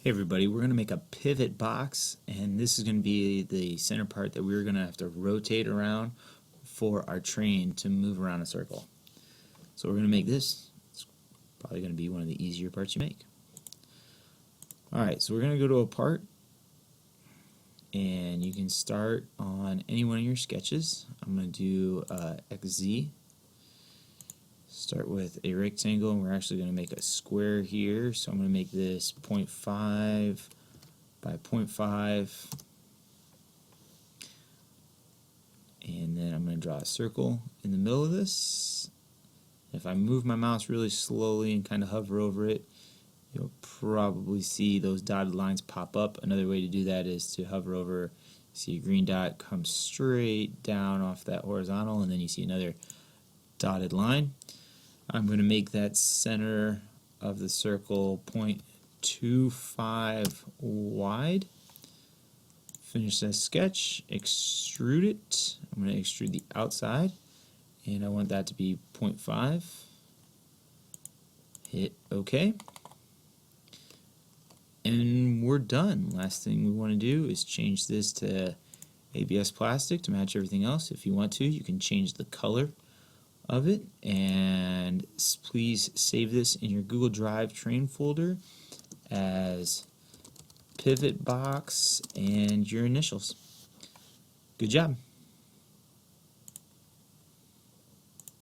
Hey everybody, we're going to make a pivot box, and this is going to be the center part that we're going to have to rotate around for our train to move around a circle. So we're going to make this. It's probably going to be one of the easier parts you make. Alright, so we're going to go to a part, and you can start on any one of your sketches. I'm going to do XZ. Start with a rectangle, and we're actually going to make a square here, so I'm going to make this 0.5 by 0.5, and then I'm going to draw a circle in the middle of this. If I move my mouse really slowly and kind of hover over it, you'll probably see those dotted lines pop up. Another way to do that is to hover over, see a green dot come straight down off that horizontal, and then you see another dotted line. I'm going to make that center of the circle 0.25 wide. Finish that sketch, extrude it. I'm going to extrude the outside, and I want that to be 0.5. Hit OK. And we're done. Last thing we want to do is change this to ABS plastic to match everything else. If you want to, you can change the color of it, and please save this in your Google Drive train folder as pivot box and your initials. Good job.